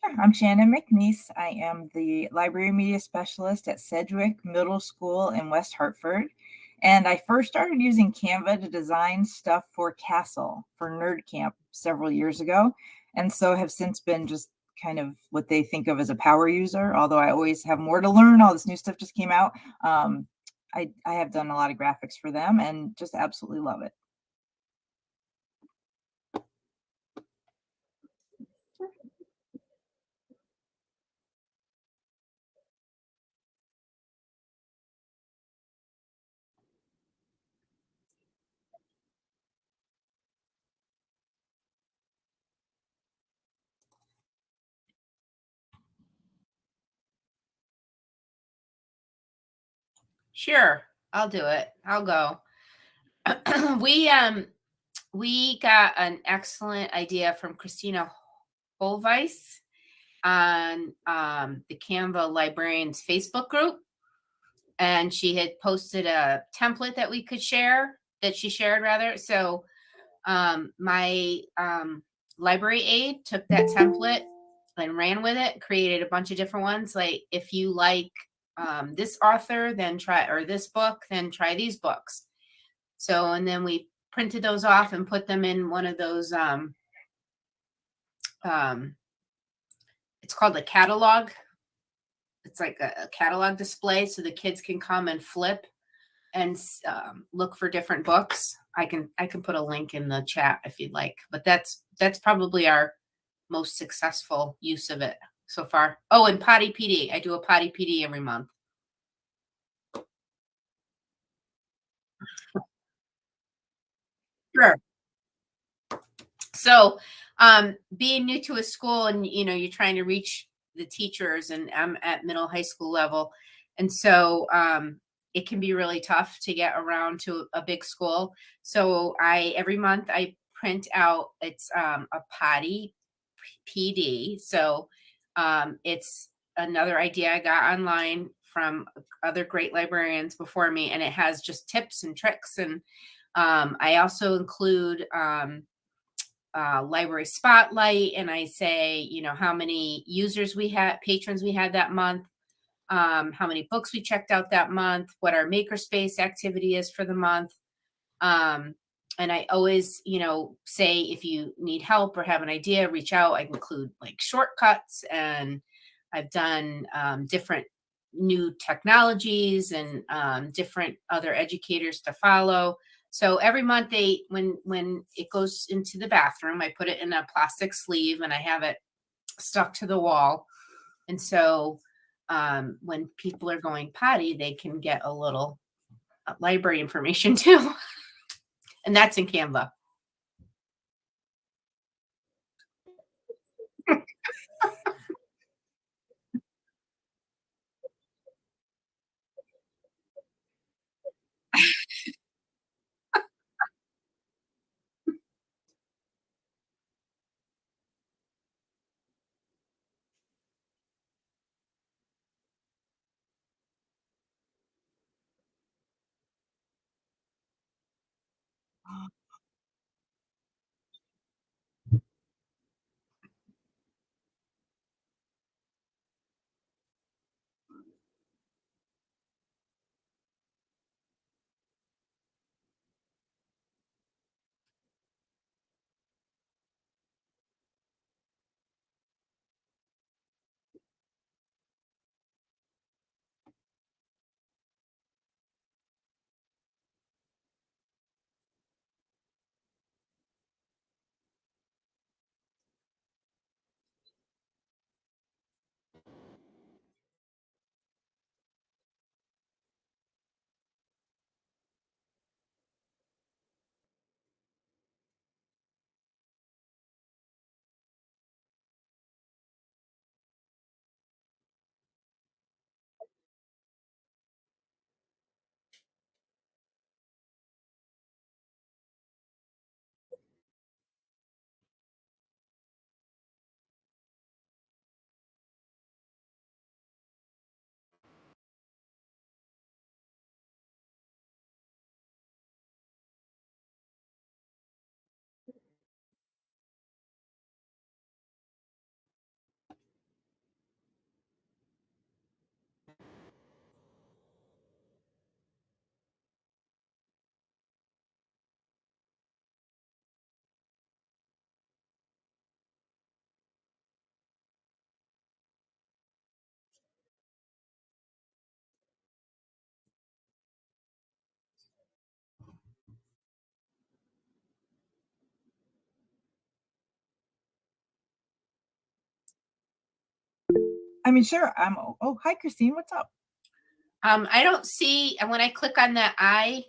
I'm Shannon McNeese. I am the Library Media Specialist at Sedgwick Middle School in West Hartford. And I first started using Canva to design stuff for CASL for Nerd Camp several years ago. And so have since been just kind of what they think of as a power user, although I always have more to learn. All this new stuff just came out. I have done a lot of graphics for them and just absolutely love it. Sure, I'll do it. I'll go. We got an excellent idea from Christina Holveiss on the Canva Librarians Facebook group. And she had posted a template that we could share, that she shared rather. So my library aide took that template and ran with it, created a bunch of different ones. Like if you like this author, then try, or this book, then try these books. So, and then we printed those off and put them in one of those, it's called a catalog. It's like a catalog display, so the kids can come and flip and look for different books. I can put a link in the chat if you'd like, but that's probably our most successful use of it so far. Oh, and Potty PD. I do a Potty PD every month. Sure. So, being new to a school and, you're trying to reach the teachers, and I'm at middle high school level. And so, it can be really tough to get around to a big school. So every month I print out, it's, a potty PD. So, it's another idea I got online from other great librarians before me, and it has just tips and tricks. And, I also include, library spotlight, and I say, how many users we had, patrons we had that month, how many books we checked out that month, what our makerspace activity is for the month. And I always, say if you need help or have an idea, reach out. I include like shortcuts, and I've done different new technologies and different other educators to follow. So every month when it goes into the bathroom, I put it in a plastic sleeve and I have it stuck to the wall. And so when people are going potty, they can get a little library information too. And that's in Canva. I mean, sure. Oh, hi, Christine. What's up? I don't see, and when I click on that I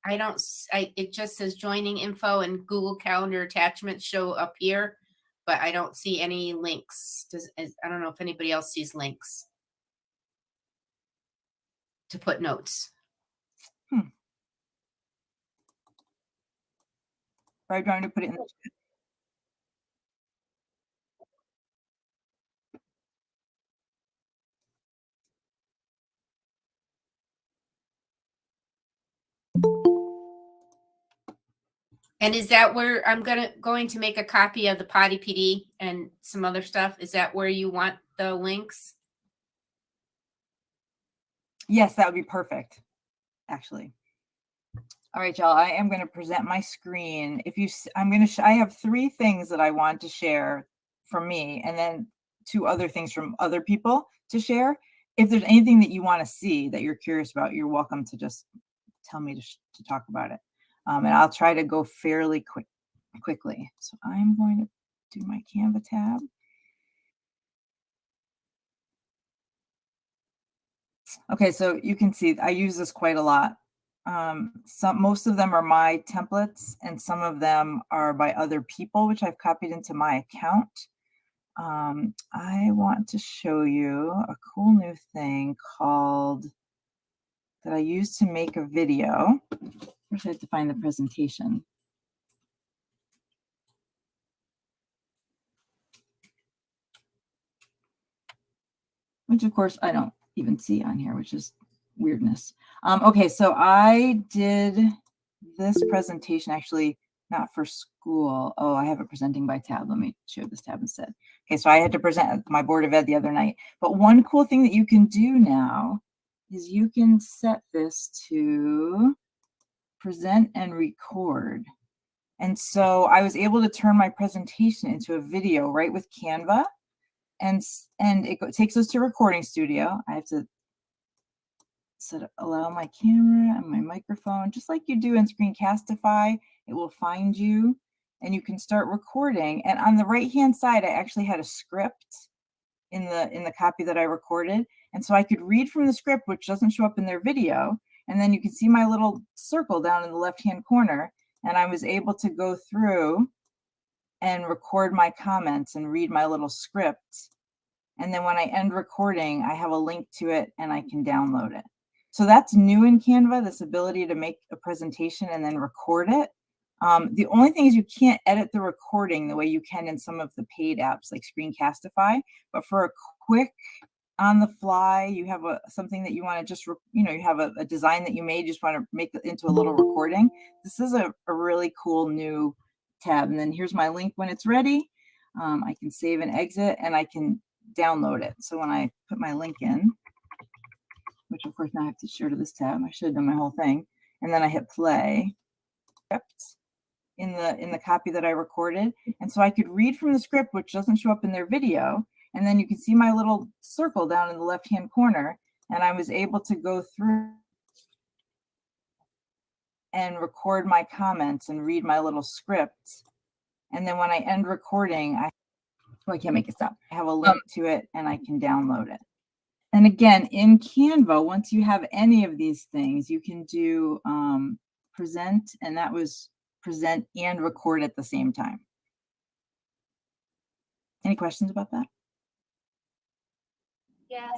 don't, it just says joining info and Google Calendar attachments show up here, but I don't see any links. I don't know if anybody else sees links to put notes. Are you going to put it in the chat? And is that where I'm going to make a copy of the Potty PD and some other stuff? Is that where you want the links? Yes, that would be perfect, actually. All right, y'all, I am going to present my screen. I have 3 things that I want to share from me, and then 2 other things from other people to share. If there's anything that you want to see that you're curious about, you're welcome to just tell me to talk about it. And I'll try to go fairly quickly. So I'm going to do my Canva tab. Okay, so you can see I use this quite a lot. Most of them are my templates, and some of them are by other people, which I've copied into my account. I want to show you a cool new thing that I use to make a video. First, I have to find the presentation. Which of course I don't even see on here, which is weirdness. Okay, so I did this presentation actually not for school. Oh, I have it presenting by tab. Let me show this tab instead. Okay, so I had to present at my Board of Ed the other night. But one cool thing that you can do now is you can set this to present and record. And so I was able to turn my presentation into a video right with Canva. And it takes us to Recording Studio. I have to allow my camera and my microphone, just like you do in Screencastify. It will find you and you can start recording. And on the right-hand side, I actually had a script in the copy that I recorded. And so I could read from the script, which doesn't show up in their video. And then you can see my little circle down in the left-hand corner. And I was able to go through and record my comments and read my little script. And then when I end recording, I have a link to it and I can download it. So that's new in Canva, this ability to make a presentation and then record it. The only thing is you can't edit the recording the way you can in some of the paid apps like Screencastify. But for a quick on the fly, you have something that you want to just, you have a design that you made, just want to make it into a little recording. This is a really cool new tab. And then here's my link when it's ready. I can save and exit and I can download it. So when I put my link in, which of course now I have to share to this tab, I should have done my whole thing, and then I hit play in the copy that I recorded, and so I could read from the script, which doesn't show up in their video, and then you can see my little circle down in the left-hand corner, and I was able to go through and record my comments and read my little script, and then when I end recording, I can't make it stop. I have a link to it and I can download it. And again, in Canva, once you have any of these things, you can do present, and that was present and record at the same time. Any questions about that? Yes.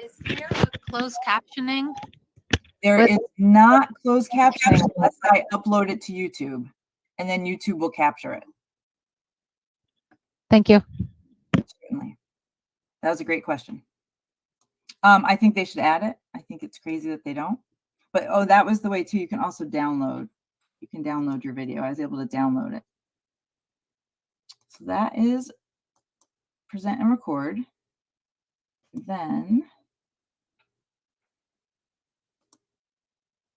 Is there a closed captioning? There is not closed captioning unless I upload it to YouTube, and then YouTube will capture it. Thank you. Certainly. That was a great question. I think they should add it. I think it's crazy that they don't. But that was the way too. You can also download. You can download your video. I was able to download it. So that is present and record. Then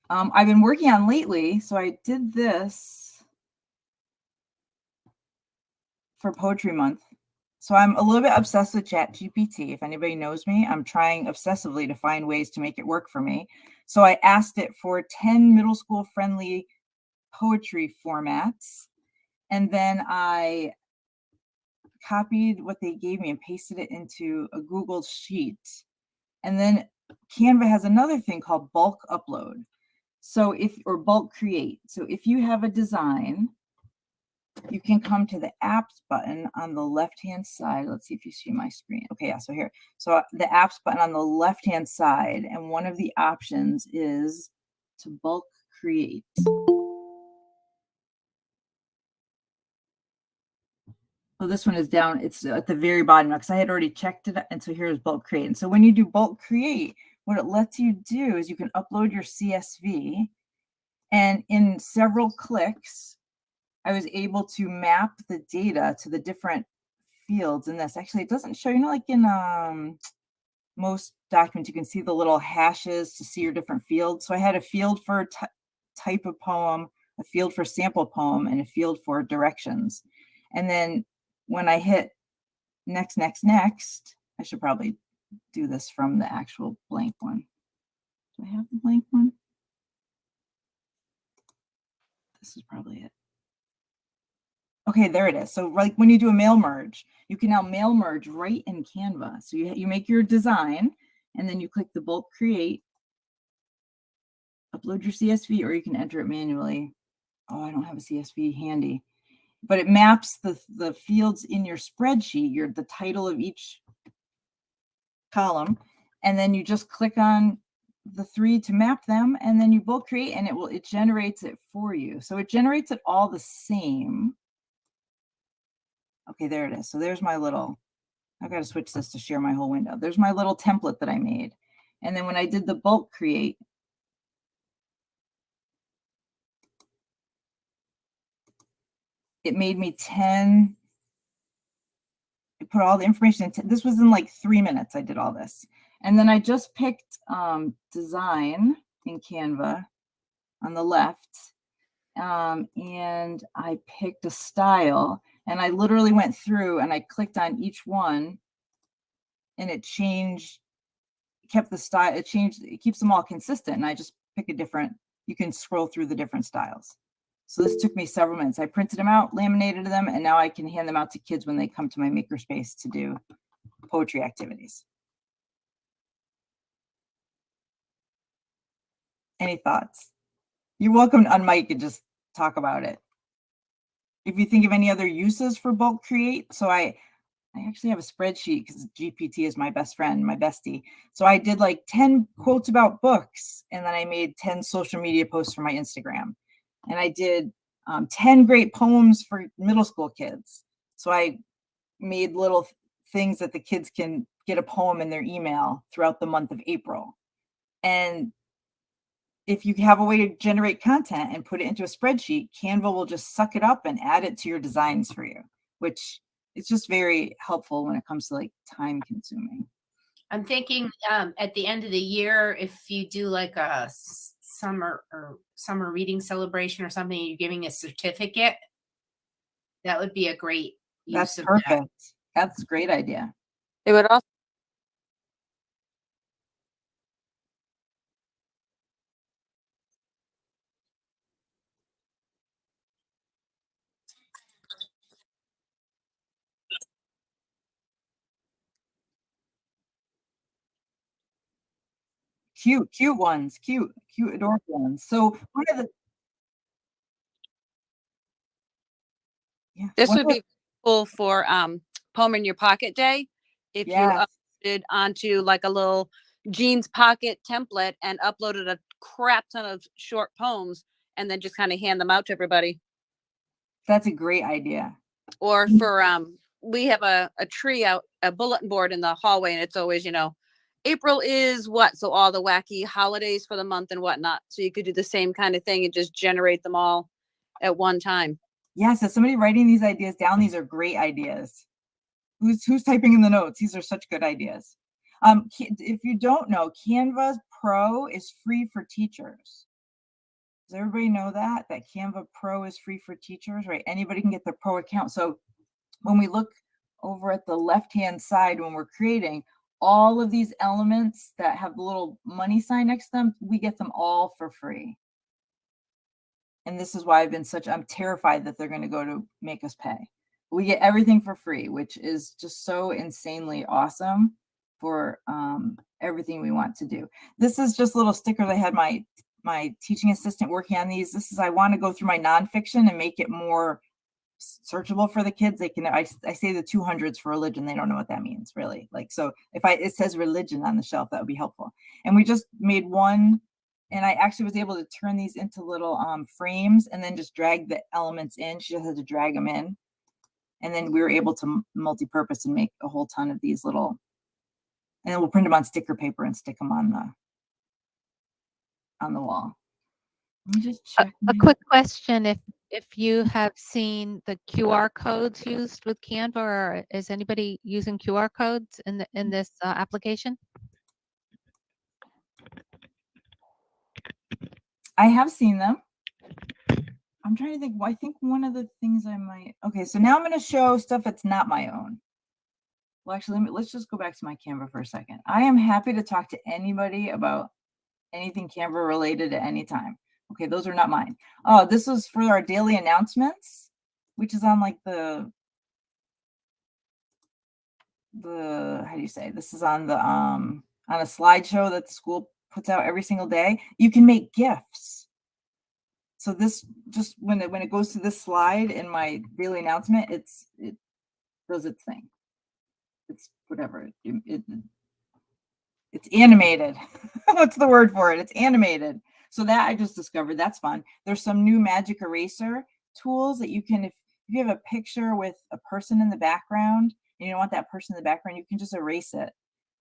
I've been working on lately. So I did this for Poetry Month. So I'm a little bit obsessed with ChatGPT. If anybody knows me, I'm trying obsessively to find ways to make it work for me. So I asked it for 10 middle school friendly poetry formats. And then I copied what they gave me and pasted it into a Google Sheet. And then Canva has another thing called bulk upload. So or bulk create. So if you have a design, you can come to the apps button on the left-hand side. Let's see if you see my screen. Okay, yeah, so here. So the apps button on the left-hand side, and one of the options is to bulk create. So this one is down, it's at the very bottom because I had already checked it. And so here's bulk create. And so when you do bulk create, what it lets you do is you can upload your CSV, and in several clicks, I was able to map the data to the different fields in this. Actually, it doesn't show, like in most documents, you can see the little hashes to see your different fields. So I had a field for type of poem, a field for sample poem, and a field for directions. And then when I hit next, I should probably do this from the actual blank one. Do I have the blank one? This is probably it. Okay, there it is. So like when you do a mail merge, you can now mail merge right in Canva. So you make your design, and then you click the bulk create, upload your CSV, or you can enter it manually. Oh, I don't have a CSV handy, but it maps the fields in your spreadsheet, the title of each column, and then you just click on the 3 to map them, and then you bulk create, and it generates it for you. So it generates it all the same. Okay, there it is. So there's my little, I've got to switch this to share my whole window. There's my little template that I made. And then when I did the bulk create, it made me 10, it put all the information in. This was in like 3 minutes. I did all this. And then I just picked design in Canva on the left. And I picked a style, and I literally went through and I clicked on each one, and it kept the style, it keeps them all consistent. And I just pick a different, you can scroll through the different styles. So this took me several minutes. I printed them out, laminated them, and now I can hand them out to kids when they come to my makerspace to do poetry activities. Any thoughts? You're welcome to unmic and just talk about it. If you think of any other uses for bulk create, so I actually have a spreadsheet because GPT is my best friend, my bestie. So I did like 10 quotes about books, and then I made 10 social media posts for my Instagram. And I did 10 great poems for middle school kids. So I made little things that the kids can get a poem in their email throughout the month of April. And if you have a way to generate content and put it into a spreadsheet, Canva will just suck it up and add it to your designs for you, which is just very helpful when it comes to like time consuming. I'm thinking at the end of the year, if you do like a summer reading celebration or something, you're giving a certificate, that would be a great use That's of perfect. that. That's a great idea. It would also Cute ones, cute, adorable ones. So one of the, yeah, this one would of the, be cool for poem in your pocket day. If you yes, uploaded onto like a little jeans pocket template and uploaded a crap ton of short poems and then just kind of hand them out to everybody. that's a great idea. Or for we have a tree out, a bulletin board in the hallway, and it's always, April is what? So all the wacky holidays for the month and whatnot. So you could do the same kind of thing and just generate them all at one time. Yes, as somebody writing these ideas down, these are great ideas. Who's typing in the notes? These are such good ideas. If you don't know, Canva Pro is free for teachers. Does everybody know that Canva Pro is free for teachers, right? Anybody can get the Pro account. So when we look over at the left-hand side, when we're creating all of these elements that have the little money sign next to them, we get them all for free. And this is why I'm terrified that they're going to go to make us pay. we get everything for free, which is just so insanely awesome for everything we want to do. This is just little stickers. I had my teaching assistant working on these. This is, I want to go through my nonfiction and make it more searchable for the kids. They can, I say the 200s for religion. They don't know what that means really. Like, so if it says religion on the shelf, that would be helpful. And we just made one, and I actually was able to turn these into little frames and then just drag the elements in. She just had to drag them in. And then we were able to multi-purpose and make a whole ton of these little, and then we'll print them on sticker paper and stick them on the wall. Let me just check. A quick question, if you have seen the QR codes used with Canva, or is anybody using QR codes in this application? I have seen them. I'm trying to think. Well, I think one of the things I might. Okay, so now I'm going to show stuff that's not my own. Well, actually, let's just go back to my Canva for a second. I am happy to talk to anybody about anything Canva related at any time. Okay, those are not mine. Oh, this was for our daily announcements, which is on like the how do you say? This is on the on a slideshow that the school puts out every single day. You can make GIFs. So this just when it goes to this slide in my daily announcement, it does its thing. It's whatever. It's animated. What's the word for it? It's animated. So that I just discovered. That's fun. There's some new magic eraser tools that you can, if you have a picture with a person in the background and you don't want that person in the background, you can just erase it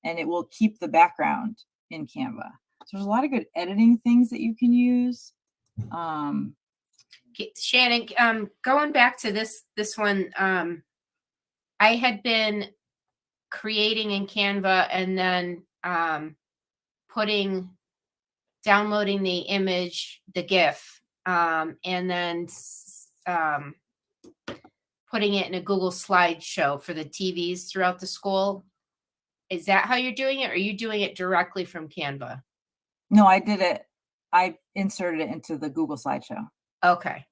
and it will keep the background in Canva. So there's a lot of good editing things that you can use. Shannon, going back to this one, I had been creating in Canva and then downloading the image, the GIF, and then putting it in a Google slideshow for the TVs throughout the school. Is that how you're doing it? Or are you doing it directly from Canva? No, I did it. I inserted it into the Google slideshow. Okay.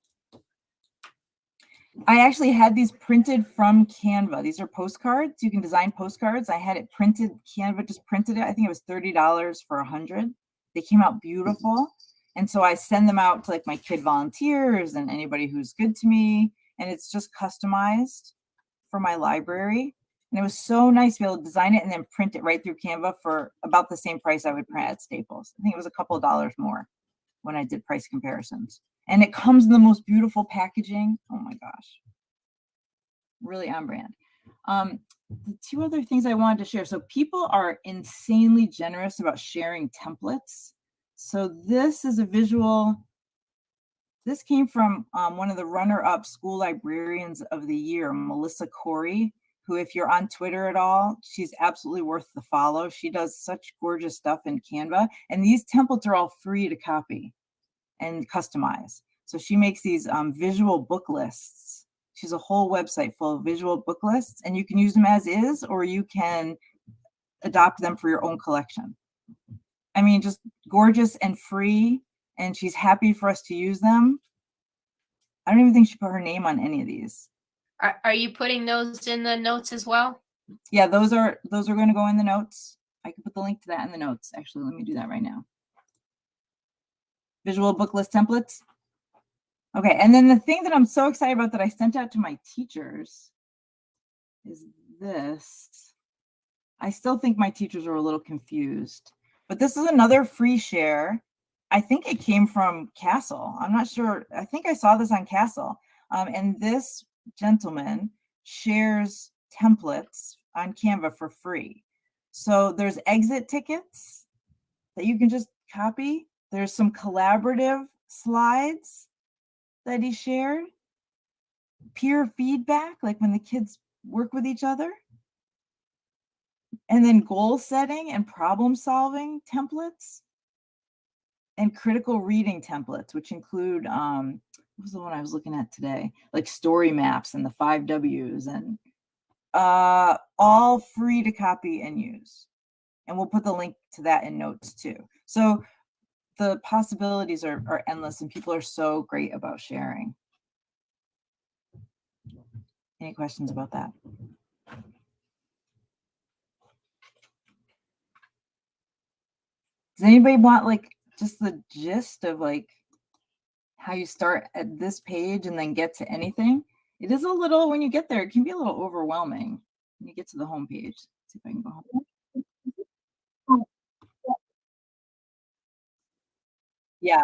I actually had these printed from Canva. These are postcards. You can design postcards. I had it printed. Canva just printed it. I think it was $30 for 100. They came out beautiful. And so I send them out to like my kid volunteers and anybody who's good to me. And it's just customized for my library. And it was so nice to be able to design it and then print it right through Canva for about the same price I would print at Staples. I think it was a couple of dollars more when I did price comparisons. And it comes in the most beautiful packaging. Oh my gosh. Really on brand. The two other things I wanted to share. So people are insanely generous about sharing templates. So this is a visual. This came from one of the runner-up school librarians of the year, Melissa Corey, who, if you're on Twitter at all, she's absolutely worth the follow. She does such gorgeous stuff in Canva. And these templates are all free to copy and customize. So she makes these visual book lists. She's a whole website full of visual book lists, and you can use them as is, or you can adopt them for your own collection. I mean, just gorgeous and free, and she's happy for us to use them. I don't even think she put her name on any of these. Are you putting those in the notes as well? Yeah, those are going to go in the notes. I can put the link to that in the notes. Actually, let me do that right now. Visual book list templates. Okay, and then the thing that I'm so excited about that I sent out to my teachers is this. I still think my teachers are a little confused, but this is another free share. I think it came from CASL. I'm not sure. I think I saw this on CASL. And this gentleman shares templates on Canva for free. So there's exit tickets that you can just copy. There's some collaborative slides that he shared. Peer feedback, like when the kids work with each other. And then goal setting and problem solving templates. And critical reading templates, which include, what was the one I was looking at today? Like story maps and the 5 W's, and all free to copy and use. And we'll put the link to that in notes too. So the possibilities are endless, and people are so great about sharing. Any questions about that? Does anybody want like just the gist of like how you start at this page and then get to anything? It is a little, when you get there, it can be a little overwhelming when you get to the home page. Let's see if I can go home. Yeah.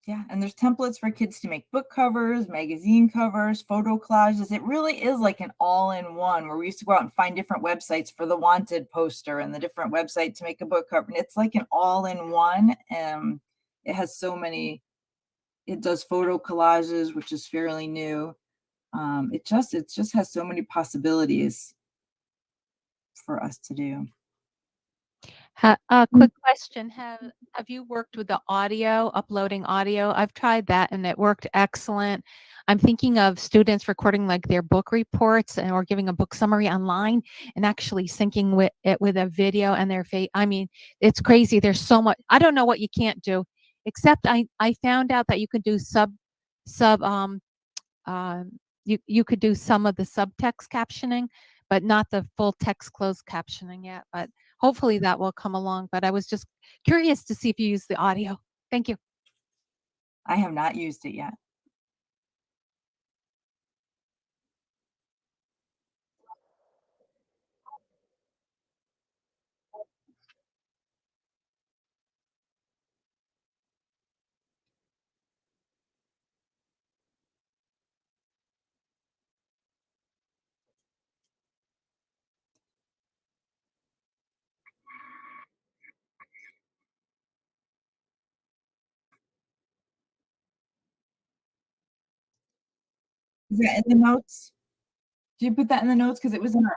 Yeah, and there's templates for kids to make book covers, magazine covers, photo collages. It really is like an all-in-one, where we used to go out and find different websites for the wanted poster and the different website to make a book cover. And it's like an all-in-one. It has so many, it does photo collages, which is fairly new. It just has so many possibilities for us to do. A quick question. Have you worked with the audio, uploading audio? I've tried that and it worked excellent. I'm thinking of students recording like their book reports or giving a book summary online and actually syncing with it with a video and their face. I mean, it's crazy. There's so much. I don't know what you can't do, except I found out that you could do sub you could do some of the subtext captioning, but not the full text closed captioning yet. But hopefully that will come along. But I was just curious to see if you use the audio. Thank you. I have not used it yet. Is that in the notes? Did you put that in the notes? Because it was in our.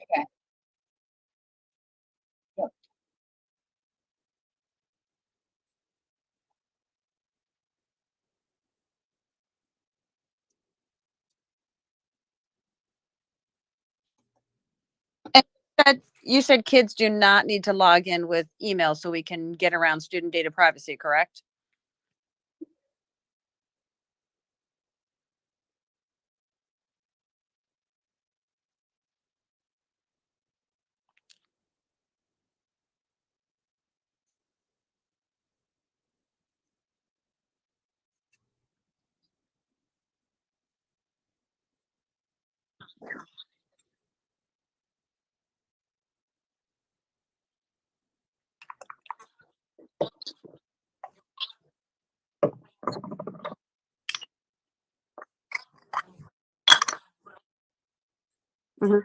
Okay. Yep. You said kids do not need to log in with email so we can get around student data privacy, correct? Mhm.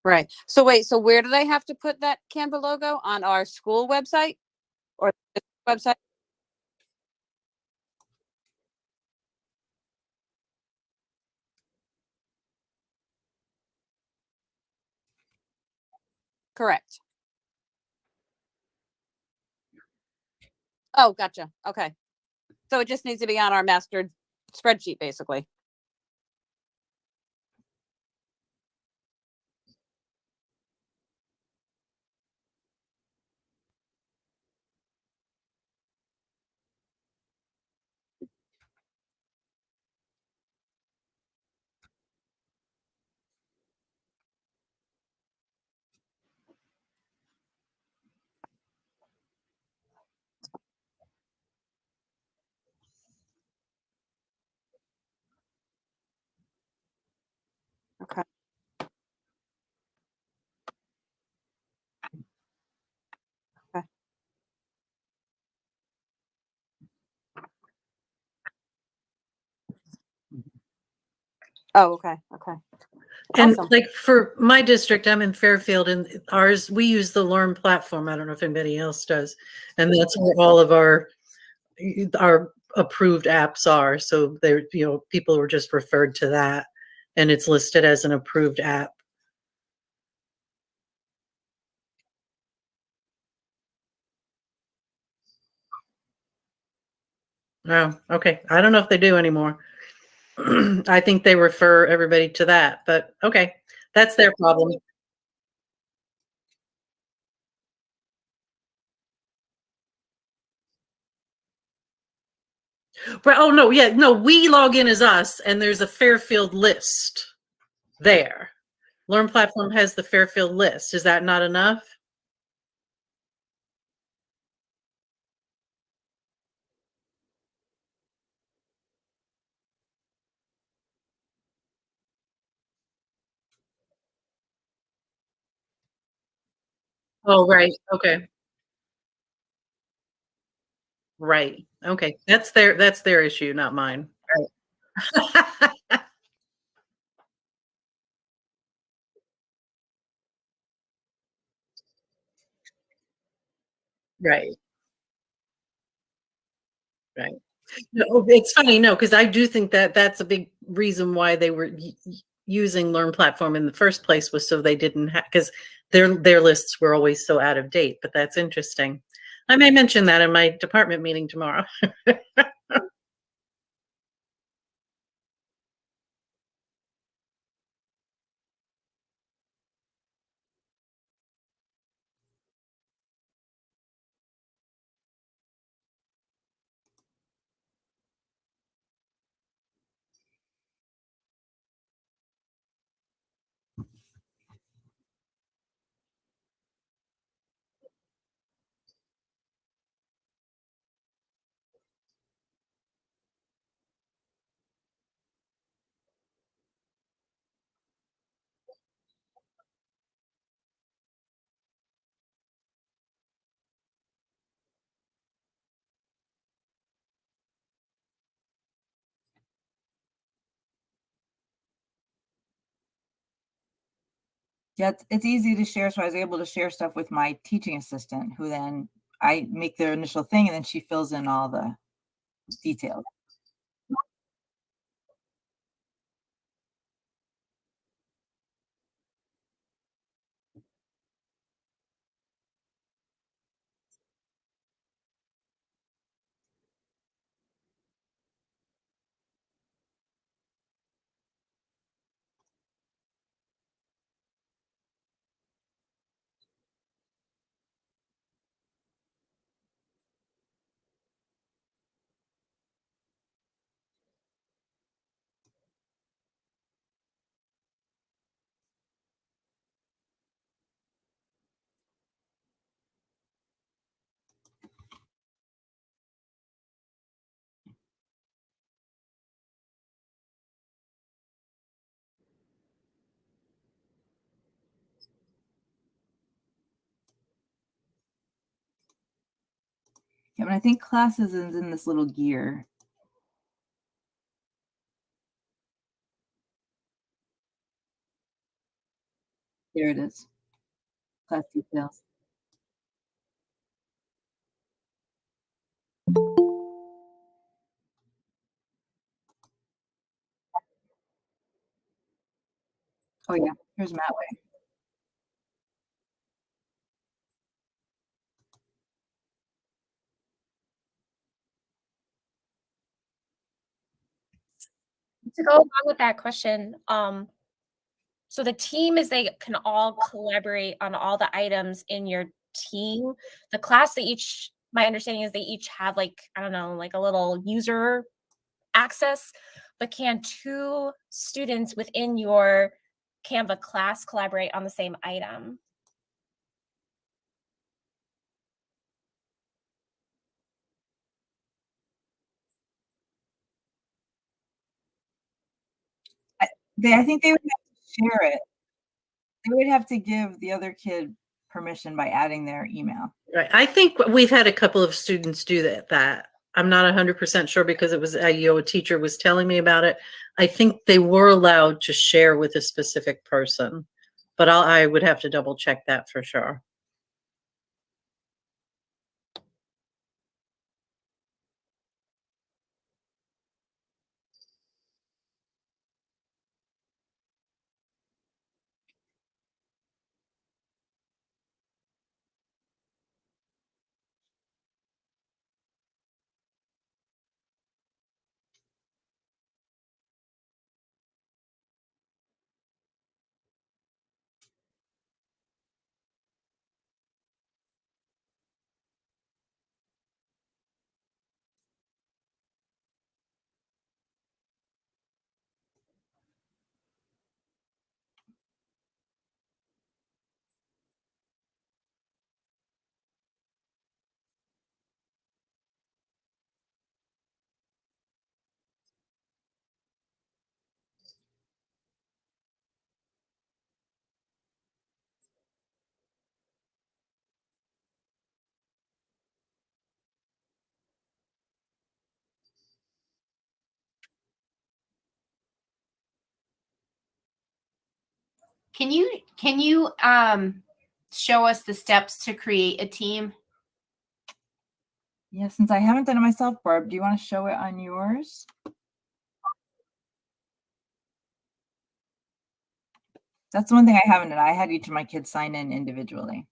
Right. So wait, so where do they have to put that Canva logo? On our school website or the website? Correct. Oh, gotcha. Okay. So it just needs to be on our master spreadsheet, basically. Okay. Okay. Oh, okay. Okay. And Awesome. like for my district, I'm in Fairfield, and ours, we use the Learn platform. I don't know if anybody else does. And that's where all of our approved apps are. So they're, people were just referred to that, and it's listed as an approved app. Oh, okay. I don't know if they do anymore. I think they refer everybody to that, but okay. That's their problem. But oh no, yeah, no, we log in as us, and there's a Fairfield list there. Learn platform has the Fairfield list. Is that not enough? Oh, right. Okay. Right. Okay. That's their issue, not mine. Right. Right. Right. No, it's funny, no, because I do think that that's a big reason why they were using Learn Platform in the first place was so they didn't have because their lists were always so out of date. But that's interesting. I may mention that in my department meeting tomorrow. Yeah, it's easy to share. So I was able to share stuff with my teaching assistant, who then I make their initial thing, and then she fills in all the details. Yeah, but I think classes is in this little gear. There it is. Class details. Oh yeah, here's Matt. To go along with that question, so the team is they can all collaborate on all the items in your team. The class they each my understanding is they each have like, I don't know, like a little user access, but can two students within your Canva class collaborate on the same item? I think they would have to share it. They would have to give the other kid permission by adding their email. Right. I think we've had a couple of students do that. I'm not 100% sure because it was a teacher was telling me about it. I think they were allowed to share with a specific person, but I would have to double check that for sure. Can you show us the steps to create a team? Yeah, since I haven't done it myself, Barb, do you want to show it on yours? That's the one thing I haven't done. I had each of my kids sign in individually.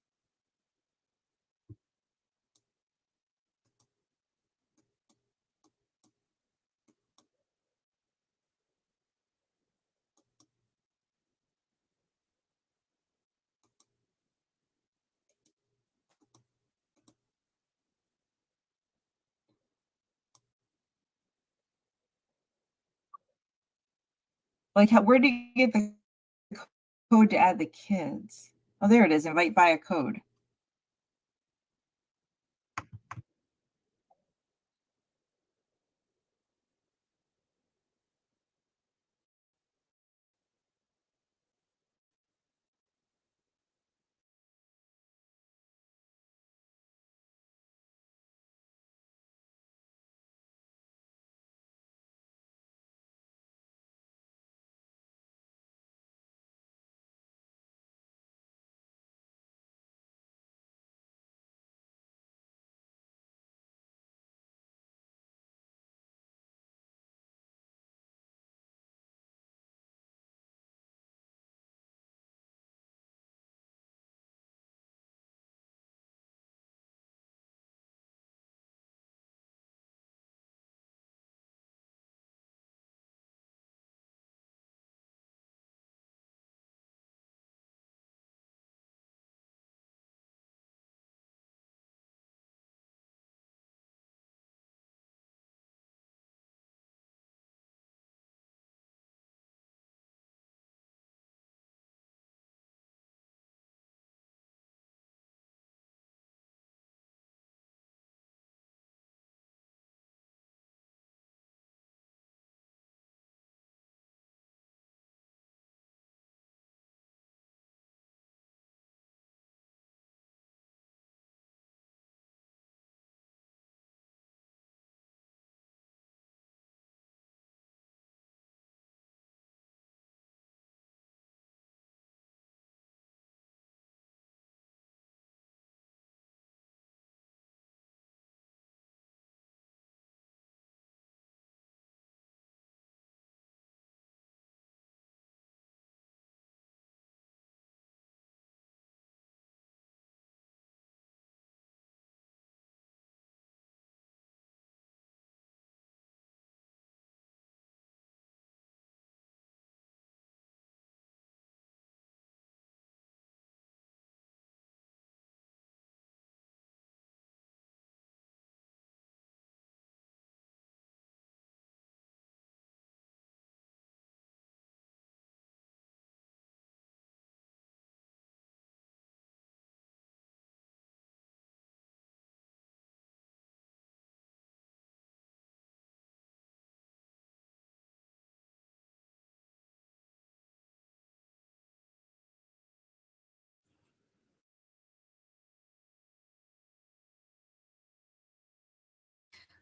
Like, where do you get the code to add the kids? Oh, there it is. Invite via code.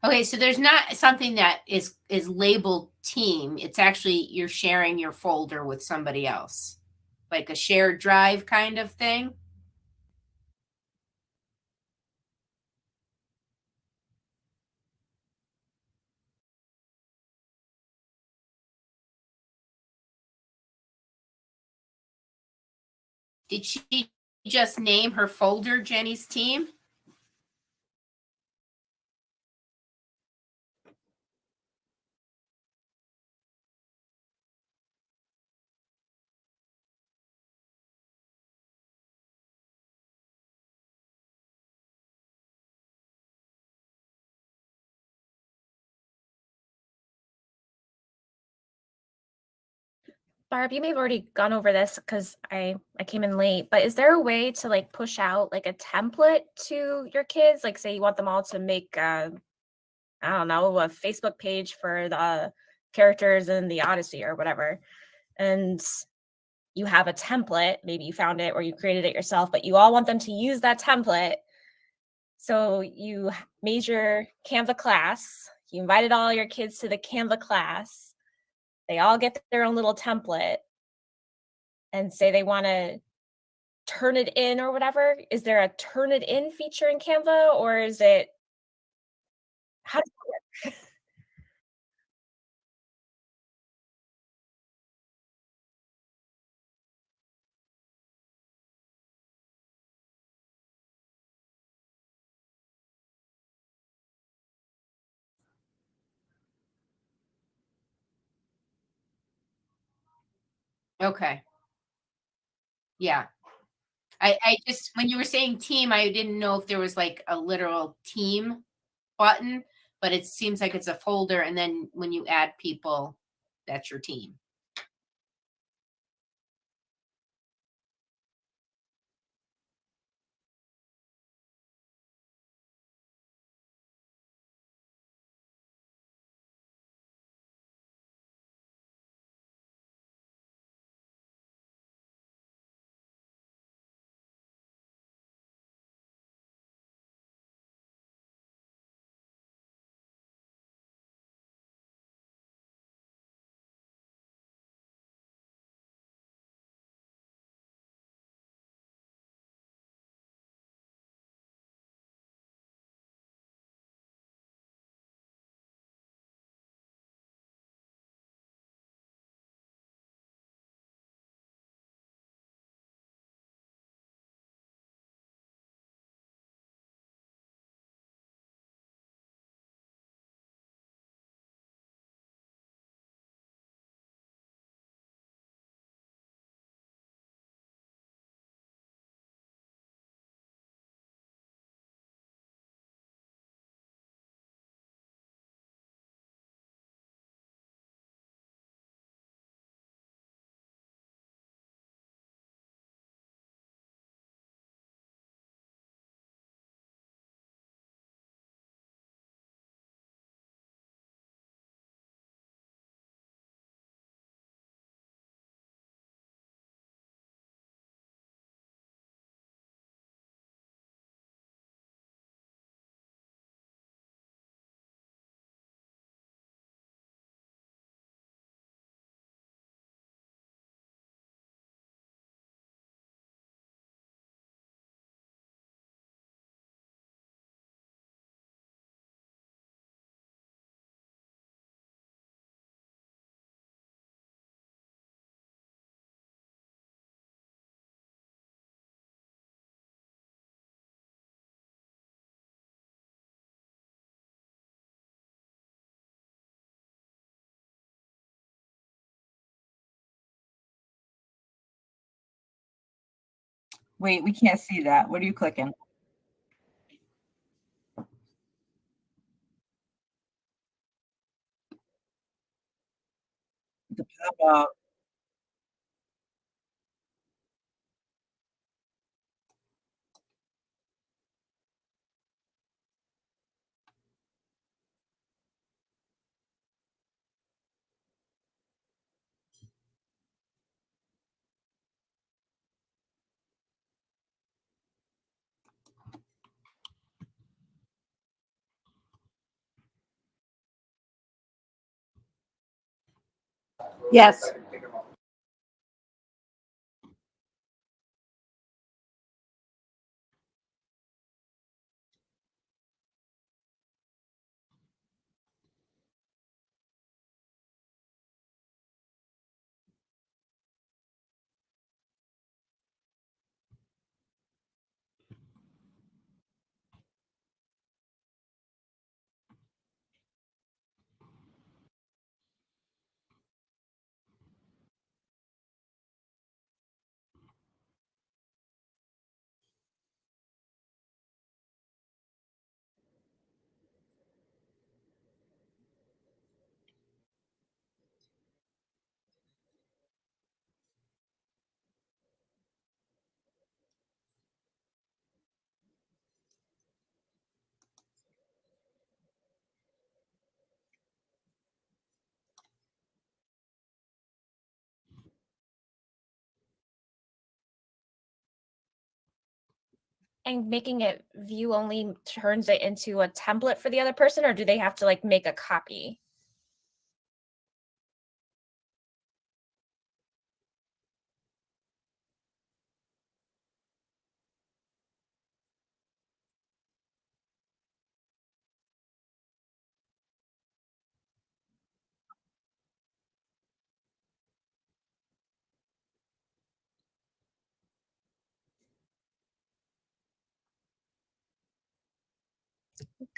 Okay, so there's not something that is labeled team. It's actually you're sharing your folder with somebody else, like a shared drive kind of thing. Did she just name her folder Jenny's team? Barb, you may have already gone over this because I came in late, but is there a way to like push out like a template to your kids? Like say you want them all to make I don't know, a Facebook page for the characters in the Odyssey or whatever. And you have a template, maybe you found it or you created it yourself, but you all want them to use that template. So you made your Canva class, you invited all your kids to the Canva class. They all get their own little template. and say they want to turn it in or whatever, is there a turn it in feature in Canva, or is it, how does it work? Okay. Yeah. I just, when you were saying team, I didn't know if there was like a literal team button, but it seems like it's a folder, and then when you add people, that's your team. Wait, we can't see that. What are you clicking? The pop-up. Yes. And making it view only turns it into a template for the other person, or do they have to like make a copy?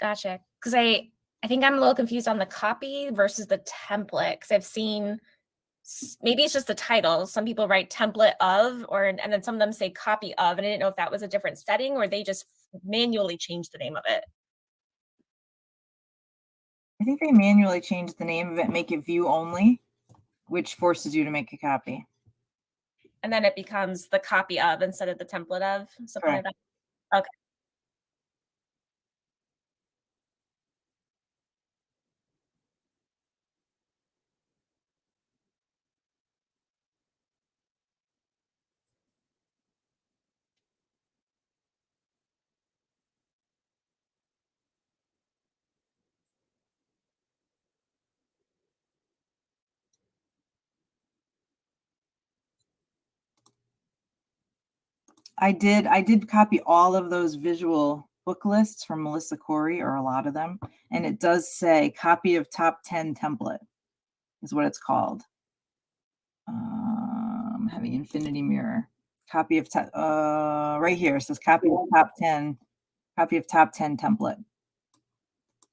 Gotcha. Because I think I'm a little confused on the copy versus the template. Because I've seen maybe it's just the title. Some people write template of, and then some of them say copy of, and I didn't know if that was a different setting or they just manually changed the name of it. I think they manually changed the name of it, make it view only, which forces you to make a copy. And then it becomes the copy of instead of the template of, something like Correct. that. Okay. I did copy all of those visual book lists from Melissa Corey, or a lot of them, and it does say copy of top 10 template is what it's called. Having infinity mirror. Copy of right here it says copy of top 10 template.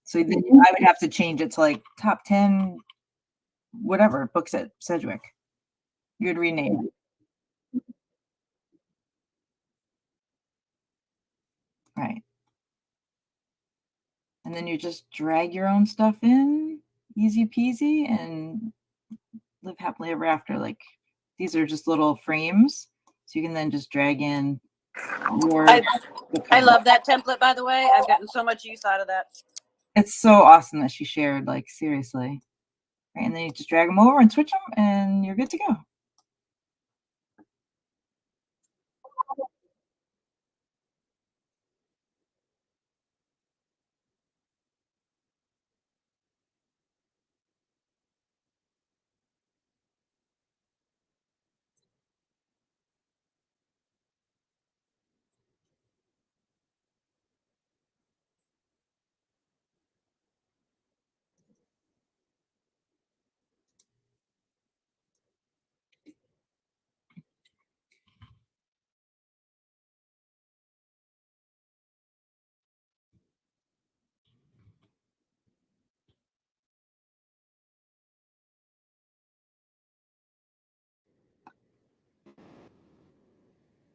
So then I would have to change it to like top 10 whatever books at Sedgwick. You would rename it. Right. And then you just drag your own stuff in, easy peasy, and live happily ever after. Like, these are just little frames, so you can then just drag in your I love that template, by the way. I've gotten so much use out of that. It's so awesome that she shared, like, seriously. Right, and then you just drag them over and switch them, and you're good to go.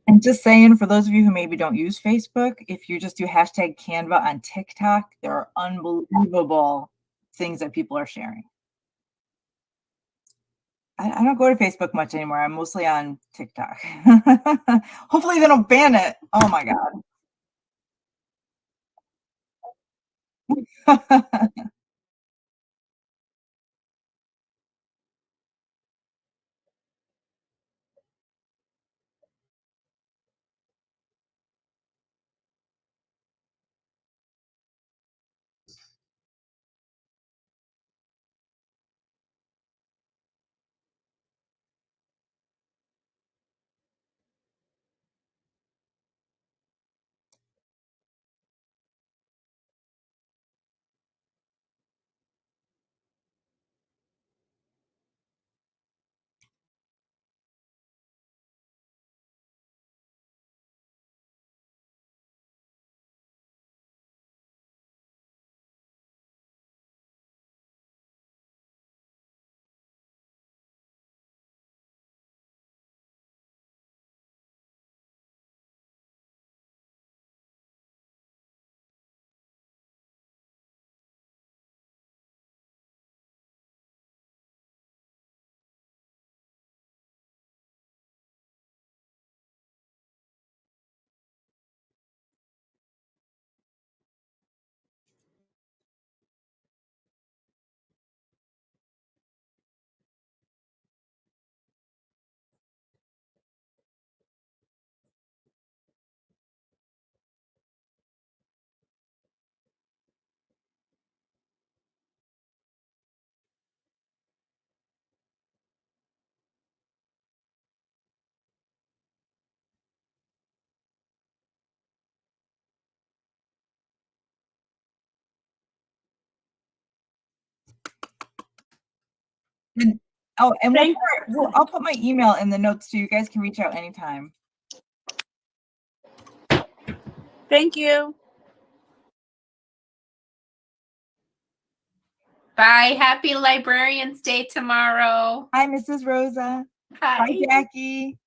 And just saying, for those of you who maybe don't use Facebook, if you just do hashtag Canva on TikTok, there are unbelievable things that people are sharing. I don't go to Facebook much anymore. I'm mostly on TikTok. Hopefully they don't ban it. Oh my God. And, oh, and I'll put my email in the notes too. You guys can reach out anytime. Thank you. Bye. Happy Librarians Day tomorrow. Hi, Mrs. Rosa. Hi. Hi, Jackie.